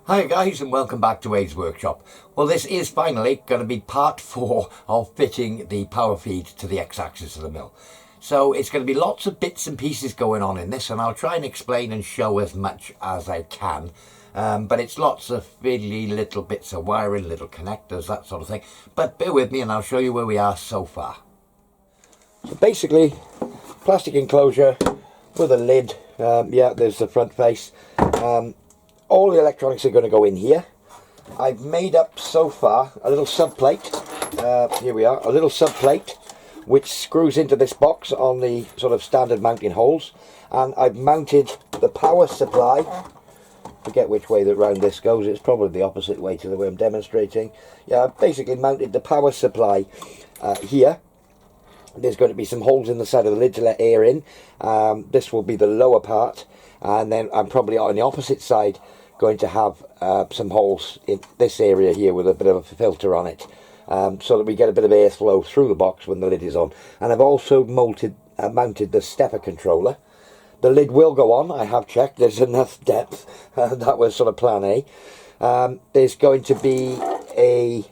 Hi guys, and welcome back to Wade's Workshop. Well, this is finally going to be part 4 of fitting the power feed to the x-axis of the mill. So it's going to be lots of bits and pieces going on in this, and I'll try and explain and show as much as I can. But it's lots of fiddly little bits of wiring, little connectors, that sort of thing. But bear with me and I'll show you where we are so far. So basically, plastic enclosure with a lid. Yeah, there's the front face. All the electronics are going to go in here. I've made up so far a little subplate. Here we are, a little subplate which screws into this box on the sort of standard mounting holes. And I've mounted the power supply. Forget which way that round this goes. It's probably the opposite way to the way I'm demonstrating. Yeah, I've basically mounted the power supply here. There's going to be some holes in the side of the lid to let air in. This will be the lower part. And then I'm probably on the opposite side going to have some holes in this area here with a bit of a filter on it, so that we get a bit of airflow through the box when the lid is on. And I've also mounted the stepper controller. The lid will go on, I have checked, there's enough depth. That was sort of plan A. There's going to be a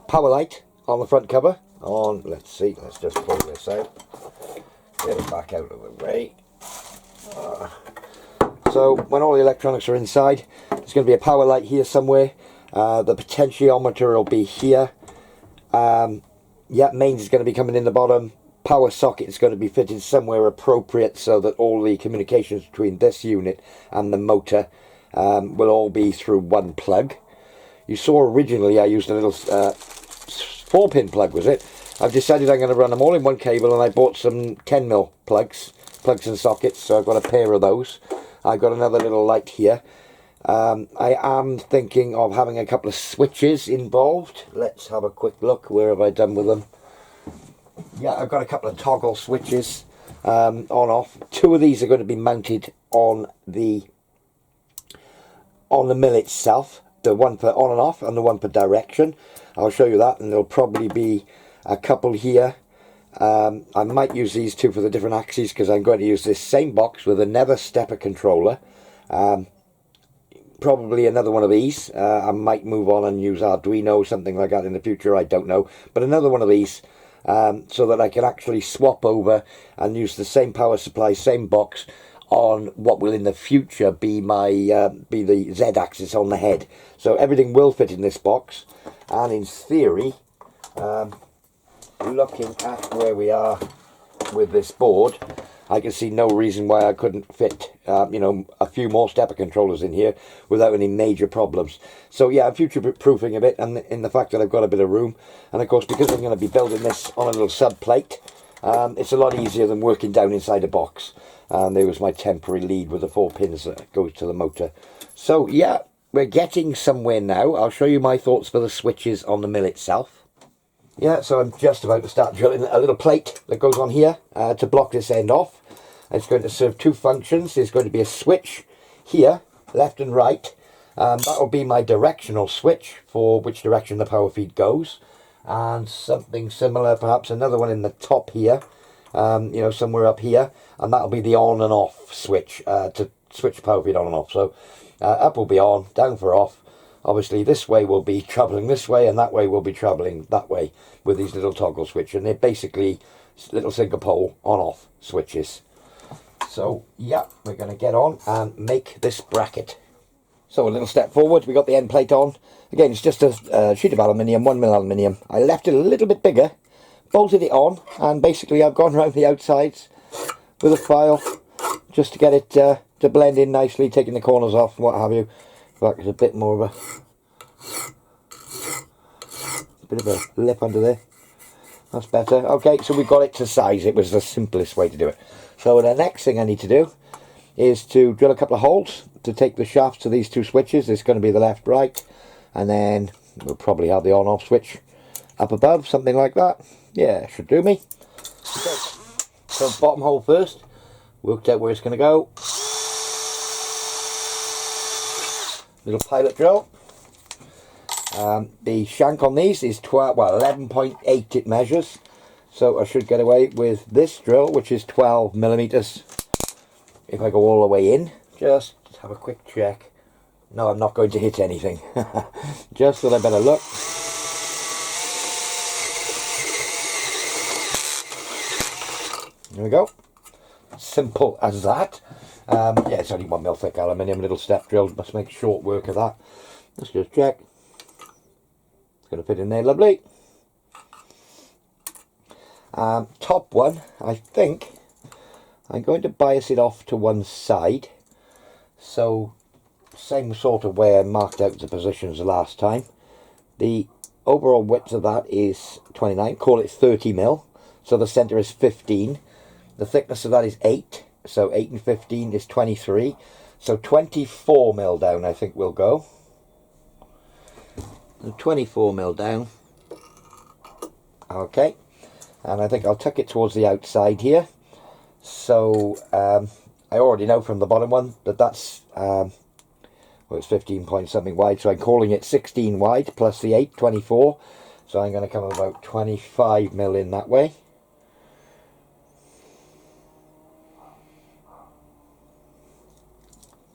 power light on the front cover. Let's see, let's just pull this out. Get it back out of the way. So when all the electronics are inside, there's going to be a power light here somewhere. The potentiometer will be here. Yeah, mains is going to be coming in the bottom. Power socket is going to be fitted somewhere appropriate so that all the communications between this unit and the motor will all be through one plug. You saw originally I used a little 4-pin plug, was it? I've decided I'm going to run them all in one cable, and I bought some 10mm plugs and sockets, so I've got a pair of those. I've got another little light here. I am thinking of having a couple of switches involved. Let's have a quick look. Where have I done with them? Yeah, I've got a couple of toggle switches on off. 2 of these are going to be mounted on the mill itself. The one for on and off and the one for direction. I'll show you that, and there'll probably be a couple here. I might use these 2 for the different axes, because I'm going to use this same box with another stepper controller. Probably another one of these. I might move on and use Arduino, something like that in the future, I don't know. But another one of these, so that I can actually swap over and use the same power supply, same box, on what will in the future be my be the Z-axis on the head. So everything will fit in this box, and in theory, looking at where we are with this board, I can see no reason why I couldn't fit you know, a few more stepper controllers in here without any major problems. So yeah, I'm future proofing a bit, and in the fact that I've got a bit of room, and of course because I'm going to be building this on a little sub plate, it's a lot easier than working down inside a box. And there was my temporary lead with the 4 pins that goes to the motor. So yeah, we're getting somewhere now. I'll show you my thoughts for the switches on the mill itself. Yeah, so I'm just about to start drilling a little plate that goes on here to block this end off. It's going to serve 2 functions. There's going to be a switch here, left and right. That will be my directional switch for which direction the power feed goes. And something similar, perhaps another one in the top here, you know, somewhere up here. And that'll be the on and off switch to switch the power feed on and off. So up will be on, down for off. Obviously this way will be travelling this way, and that way will be travelling that way with these little toggle switches. And they're basically little single pole on-off switches. So yeah, we're going to get on and make this bracket. So a little step forward, we got the end plate on. Again, it's just a sheet of aluminium, 1mm aluminium. I left it a little bit bigger, bolted it on, and basically I've gone around the outsides with a file just to get it to blend in nicely, taking the corners off and what have you. Like there's a bit more of a lip under there. That's better. Okay, so we've got it to size. It was the simplest way to do it. So the next thing I need to do is to drill a couple of holes to take the shafts to these 2 switches. It's going to be the left, right, and then we'll probably have the on-off switch up above, something like that. Yeah, should do me. Okay. So bottom hole first. Worked out where it's going to go. Little pilot drill. The shank on these is 11.8 it measures, so I should get away with this drill, which is 12mm. If I go all the way in, just have a quick check. No, I'm not going to hit anything. Just that I better look. There we go. Simple as that. Yeah, it's only 1mm thick aluminium, little step drills, must make short work of that. Let's just check. It's going to fit in there lovely. Top one, I think I'm going to bias it off to one side. So, same sort of way I marked out the positions the last time. The overall width of that is 29, call it 30mm. So the centre is 15. The thickness of that is 8. So 8 and 15 is 23. So 24mm down I think we'll go. 24mm down. Okay. And I think I'll tuck it towards the outside here. So I already know from the bottom one that that's well, it's 15 point something wide, so I'm calling it 16 wide plus the 8, 24. So I'm going to come about 25mm in that way.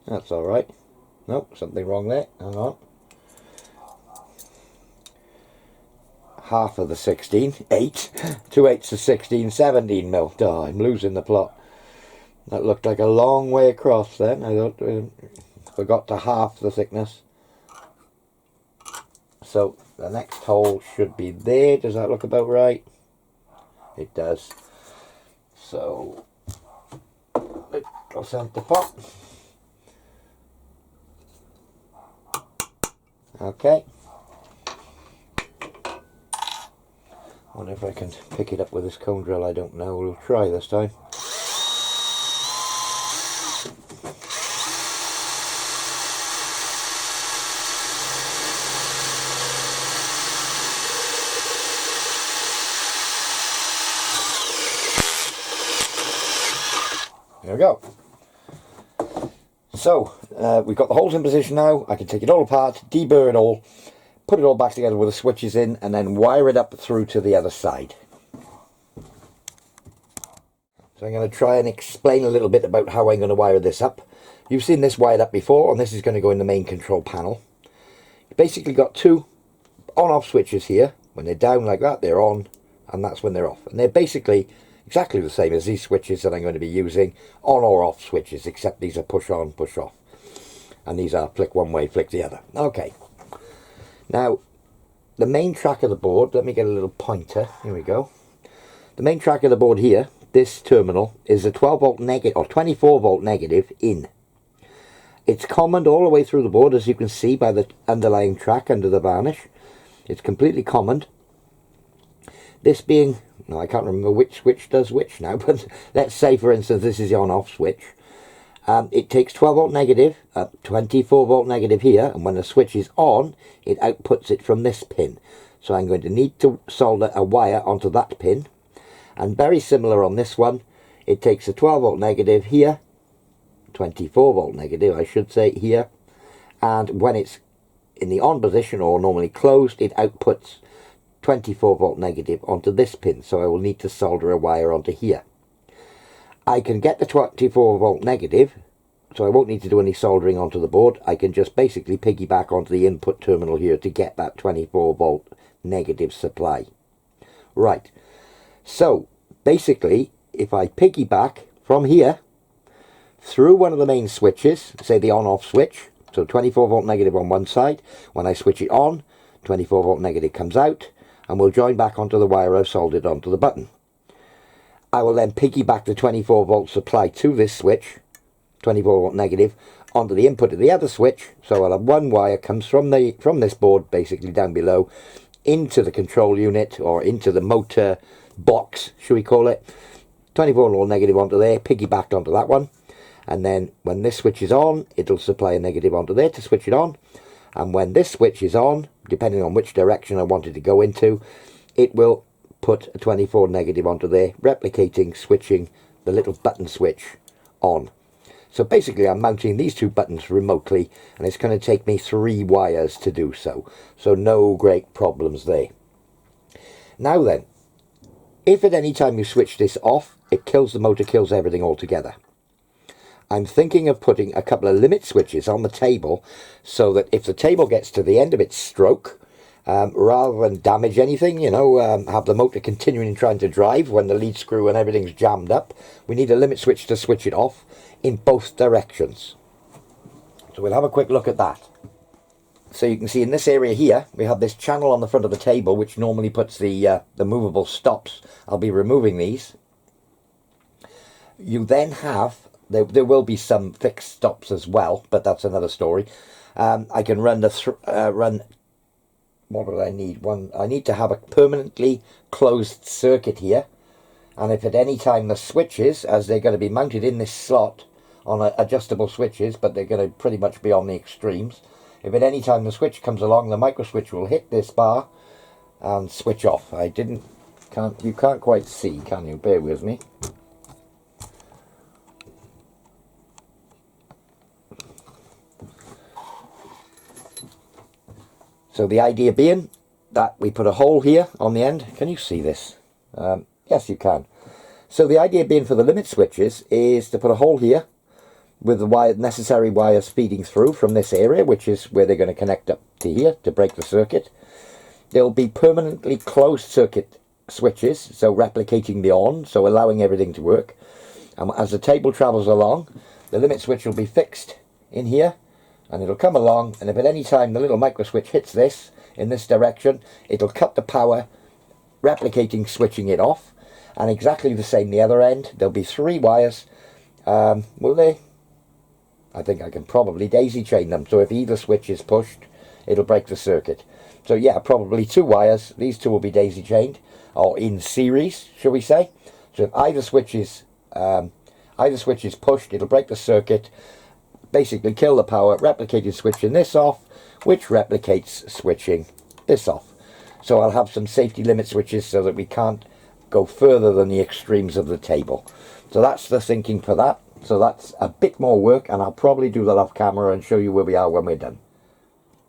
That's all right. Nope, something wrong there. Hang on. Half of the 16, 8, 2 eighths of 16, 17mm. Oh, I'm losing the plot. That looked like a long way across then. I forgot to half the thickness. So the next hole should be there. Does that look about right? It does. So little centre pot. Okay. Wonder if I can pick it up with this cone drill. I don't know. We'll try this time. There we go. So, we've got the holes in position now. I can take it all apart, deburr it all, put it all back together with the switches in, and then wire it up through to the other side. So I'm going to try and explain a little bit about how I'm going to wire this up. You've seen this wired up before, and this is going to go in the main control panel. You've basically got two on-off switches here. When they're down like that, they're on, and that's when they're off. And they're basically exactly the same as these switches that I'm going to be using, on or off switches, except these are push on, push off. And these are flick one way, flick the other. Okay. Now, the main track of the board, let me get a little pointer. Here we go. The main track of the board here, this terminal, is a 12 volt negative, or 24 volt negative in. It's common all the way through the board, as you can see by the underlying track under the varnish. It's completely common. This being, no, I can't remember which switch does which now, but let's say, for instance, this is the on-off switch. It takes 12 volt negative, 24 volt negative here, and when the switch is on, it outputs it from this pin. So I'm going to need to solder a wire onto that pin. And very similar on this one, it takes a 12 volt negative here, 24 volt negative, I should say, here. And when it's in the on position, or normally closed, it outputs 24 volt negative onto this pin, so I will need to solder a wire onto here. I can get the 24 volt negative, so I won't need to do any soldering onto the board. I can just basically piggyback onto the input terminal here to get that 24 volt negative supply. Right, so basically if I piggyback from here through one of the main switches, say the on-off switch, so 24 volt negative on one side, when I switch it on, 24 volt negative comes out, and we'll join back onto the wire I've soldered onto the button. I will then piggyback the 24 volt supply to this switch, 24 volt negative, onto the input of the other switch. So I'll have one wire comes from this board, basically down below, into the control unit, or into the motor box, should we call it. 24 volt negative onto there, piggybacked onto that one. And then when this switch is on, it'll supply a negative onto there to switch it on. And when this switch is on, depending on which direction I want it to go into, it will put a 24 negative onto there, replicating, switching the little button switch on. So basically I'm mounting these two buttons remotely, and it's going to take me 3 wires to do so. So no great problems there. Now then, if at any time you switch this off, it kills the motor, kills everything altogether. I'm thinking of putting a couple of limit switches on the table so that if the table gets to the end of its stroke, rather than damage anything, you know, have the motor continuing trying to drive when the lead screw and everything's jammed up, we need a limit switch to switch it off in both directions. So we'll have a quick look at that. So you can see in this area here, we have this channel on the front of the table, which normally puts the movable stops. I'll be removing these. You then have, there will be some fixed stops as well, but that's another story. I can run what do I need? I need to have a permanently closed circuit here. And if at any time the switches, as they're going to be mounted in this slot on adjustable switches, but they're going to pretty much be on the extremes. If at any time the switch comes along, the micro switch will hit this bar and switch off. You can't quite see, can you? Bear with me. So the idea being that we put a hole here on the end. Can you see this? Yes, you can. So the idea being for the limit switches is to put a hole here with the necessary wires feeding through from this area, which is where they're going to connect up to here to break the circuit. There'll be permanently closed circuit switches, so replicating the on, so allowing everything to work. And as the table travels along, the limit switch will be fixed in here, and it'll come along, and if at any time the little micro switch hits this in this direction, it'll cut the power, replicating switching it off. And exactly the same the other end. There'll be 3 wires. Will they? I think I can probably daisy chain them, so if either switch is pushed, it'll break the circuit. So yeah, probably 2 wires. These 2 will be daisy chained, or in series, shall we say. So if either switch is pushed, it'll break the circuit, basically kill the power, replicating switching this off, which replicates switching this off. So I'll have some safety limit switches so that we can't go further than the extremes of the table. So that's the thinking for that. So that's a bit more work, and I'll probably do that off camera and show you where we are when we're done.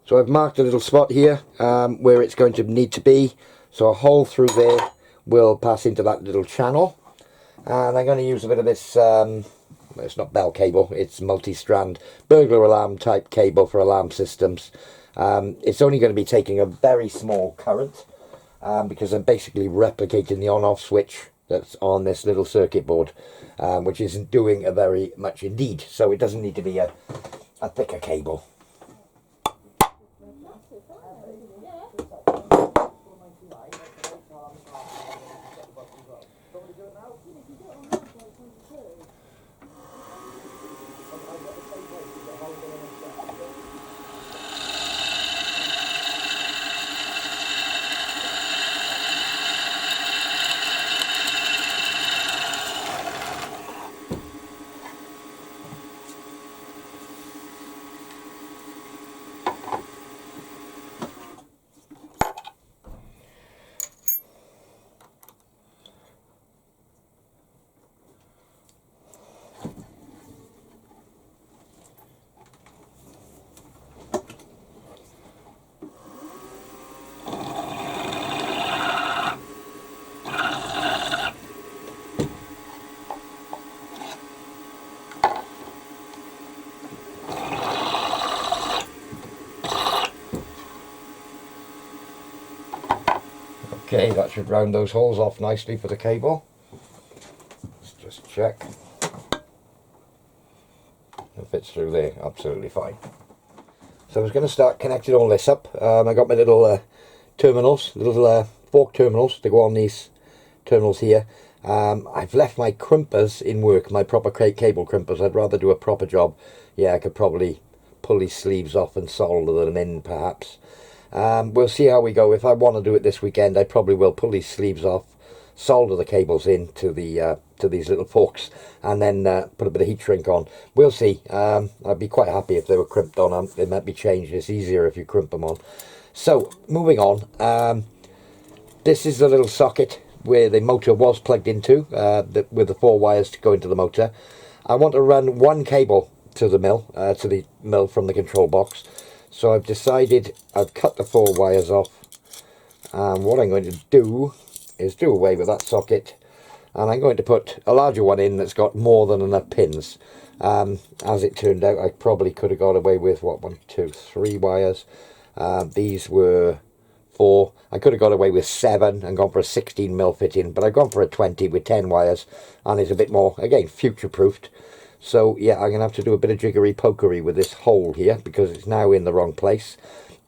So I've marked a little spot here where it's going to need to be. So a hole through there will pass into that little channel. And I'm going to use a bit of this, it's not bell cable, it's multi-strand burglar alarm type cable for alarm systems. It's only going to be taking a very small current because I'm basically replicating the on-off switch that's on this little circuit board, which isn't doing a very much indeed. So it doesn't need to be a thicker cable. Okay, that should round those holes off nicely for the cable. Let's just check. It fits through there, absolutely fine. So I was going to start connecting all this up. I got my little terminals, little fork terminals to go on these terminals here. I've left my crimpers in work, my proper cable crimpers. I'd rather do a proper job. Yeah, I could probably pull these sleeves off and solder them in perhaps. We'll see how we go. If I want to do it this weekend, I probably will pull these sleeves off, solder the cables into the to these little forks, and then put a bit of heat shrink on. We'll see. I'd be quite happy if they were crimped on. They might be changed. It's easier if you crimp them on. So moving on, this is the little socket where the motor was plugged into, with the 4 wires to go into the motor. I want to run 1 cable to the mill from the control box. So I've decided I've cut the 4 wires off, and what I'm going to do is do away with that socket and I'm going to put a larger one in that's got more than enough pins. As it turned out, I probably could have got away with, what, 1, 2, 3 wires. These were 4. I could have got away with 7 and gone for a 16mm fitting, but I've gone for a 20 with 10 wires, and it's a bit more, again, future-proofed. So, yeah, I'm going to have to do a bit of jiggery-pokery with this hole here, because it's now in the wrong place.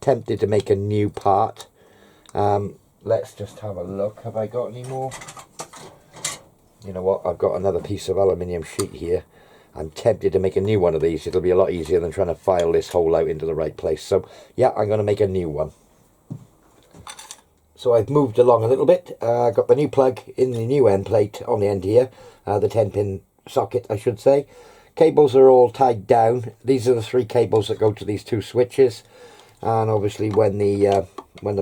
Tempted to make a new part. Let's just have a look. Have I got any more? You know what? I've got another piece of aluminium sheet here. I'm tempted to make a new one of these. It'll be a lot easier than trying to file this hole out into the right place. So, yeah, I'm going to make a new one. So I've moved along a little bit. Got the new plug in the new end plate on the end here. The 10-pin socket, I should say. Cables are all tied down. These are the 3 cables that go to these 2 switches. And obviously when the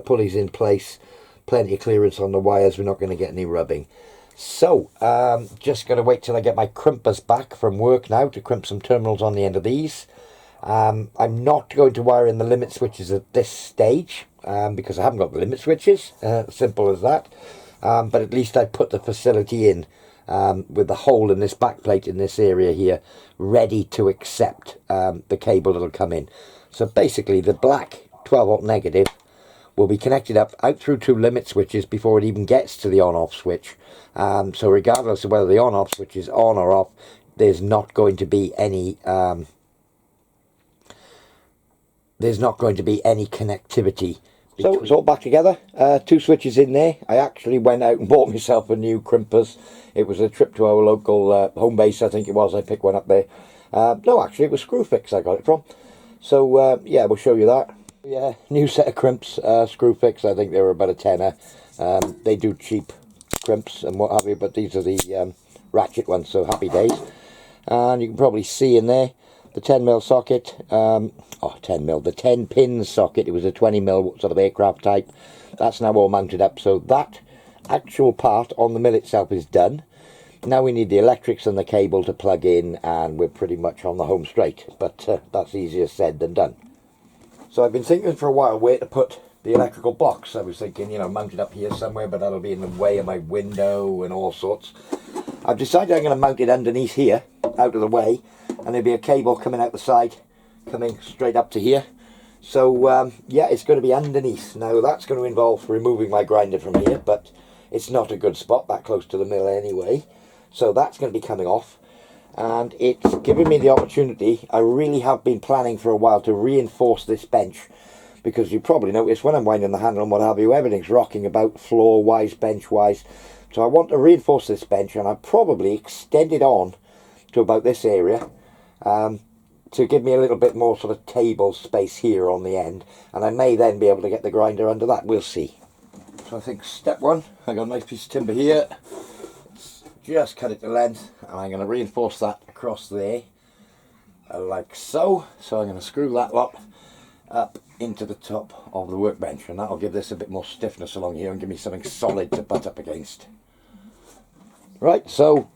pulley's in place, plenty of clearance on the wires. We're not going to get any rubbing. So, just going to wait till I get my crimpers back from work now to crimp some terminals on the end of these. I'm not going to wire in the limit switches at this stage, because I haven't got the limit switches, simple as that. But at least I put the facility in, with the hole in this back plate in this area here, ready to accept the cable that'll come in. So basically the black 12-volt negative will be connected up out through 2 limit switches before it even gets to the on-off switch. So regardless of whether the on-off switch is on or off, there's not going to be any connectivity. So it's all back together. 2 switches in there. I actually went out and bought myself a new crimpers. It was a trip to our local home base, I think it was. I picked one up there. No, actually it was Screwfix I got it from. So yeah, we'll show you that. Yeah, new set of crimps, Screwfix. I think they were about a tenner. They do cheap crimps and what have you, but these are the ratchet ones, so happy days. And you can probably see in there the 10mm socket, the 10-pin socket. It was a 20mm sort of aircraft type. That's now all mounted up, so that actual part on the mill itself is done. Now we need the electrics and the cable to plug in, and we're pretty much on the home straight, but that's easier said than done. So I've been thinking for a while where to put the electrical box. I was thinking, you know, mount it up here somewhere, but that'll be in the way of my window and all sorts. I've decided I'm going to mount it underneath here, out of the way, and there'll be a cable coming out the side, coming straight up to here. So, yeah, it's going to be underneath. Now, that's going to involve removing my grinder from here, but it's not a good spot that close to the mill anyway. So that's going to be coming off. And it's giving me the opportunity. I really have been planning for a while to reinforce this bench, because you probably noticed when I'm winding the handle and what have you, everything's rocking about floor wise, bench wise. So I want to reinforce this bench, and I probably extend it on to about this area, to give me a little bit more sort of table space here on the end, and I may then be able to get the grinder under that. We'll see. So I think step 1, I got a nice piece of timber here. Just cut it to length, and I'm going to reinforce that across there like so. So I'm going to screw that lot up into the top of the workbench, and that'll give this a bit more stiffness along here and give me something solid to butt up against. Right, so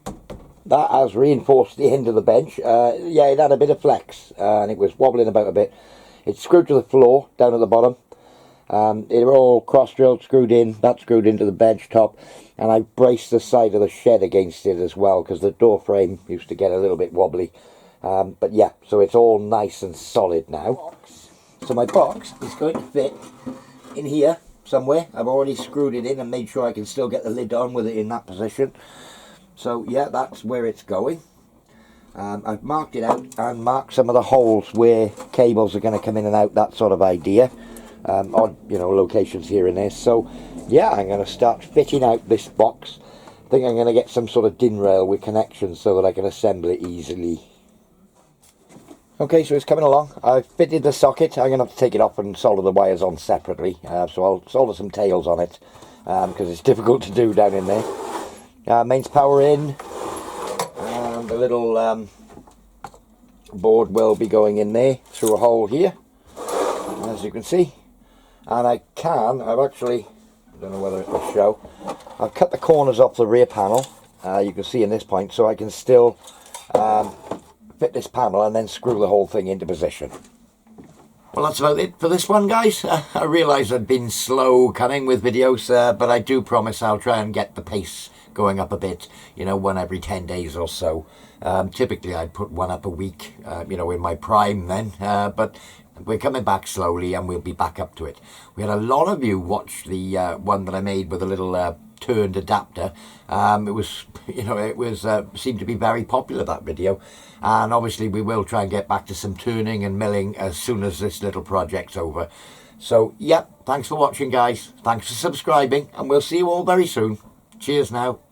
that has reinforced the end of the bench. Yeah, it had a bit of flex, and it was wobbling about a bit. It's screwed to the floor down at the bottom. They're all cross-drilled, screwed in. That's screwed into the bench top, and I braced the side of the shed against it as well, because the door frame used to get a little bit wobbly. But yeah, so it's all nice and solid now. So my box is going to fit in here somewhere. I've already screwed it in and made sure I can still get the lid on with it in that position. So yeah, that's where it's going. I've marked it out and marked some of the holes where cables are going to come in and out, that sort of idea. On, you know, locations here and there. So yeah, I'm going to start fitting out this box. I think I'm going to get some sort of DIN rail with connections so that I can assemble it easily. Okay, so it's coming along. I've fitted the socket. I'm going to have to take it off and solder the wires on separately. So I'll solder some tails on it, because it's difficult to do down in there. Mains power in, and the little board will be going in there through a hole here, as you can see. And I've actually, I don't know whether it will show, I've cut the corners off the rear panel, you can see in this point, so I can still fit this panel and then screw the whole thing into position. Well, that's about it for this one, guys. I realise I've been slow coming with videos, but I do promise I'll try and get the pace going up a bit, you know, one every 10 days or so. Typically I'd put one up a week, you know, in my prime then, but we're coming back slowly and we'll be back up to it. We had a lot of you watch the one that I made with a little turned adapter. It was, you know, it was seemed to be very popular, that video, and obviously we will try and get back to some turning and milling as soon as this little project's over. So yeah, thanks for watching, guys. Thanks for subscribing, and we'll see you all very soon. Cheers now.